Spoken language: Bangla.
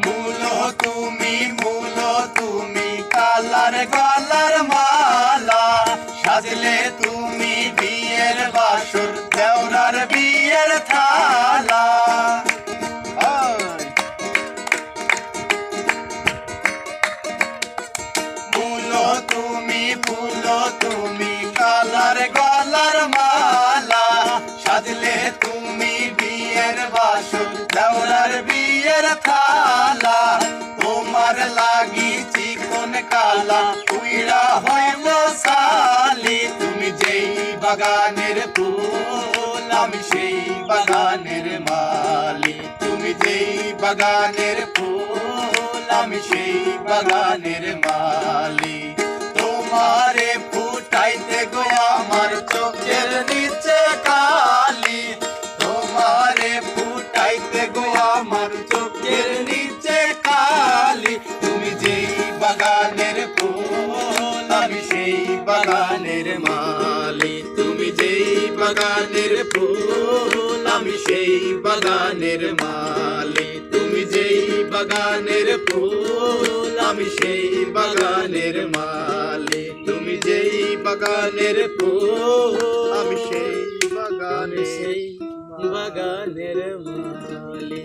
মূল তুমি কালার গলার মালা, সাজলে তুমি বিয়ের বাসর দেওরার বিয়ের থালা। মূল তুমি কালার গলার মালা, সাজলে তুমি বিয়ের বাসর দেওরার বিয়ের থালা। তোমার লাগি চিকন কালা উইরা হইল সালি, তুমি যেই বাগানের ফুল আমি সেই বাগানের মালি। তুমি যেই বাগানের ফুল আমি সেই বাগানের মালি। তোমারে ফুটাইতে গো আমার চোখের নিচে কালি, তোমারে ফুটাইতে গো আমার চোখের নিচে কালি। তুমি যেই বাগানের ফুল আমি সেই বাগানের মালি। তুমি যেই বাগানের ফুল আমি সেই বাগানের মালি। তুমি যেই বাগানের ফুল আমি সেই বাগানের মালি। তুমি যেই বাগানের ফুল আমি সেই বাগানের মালি।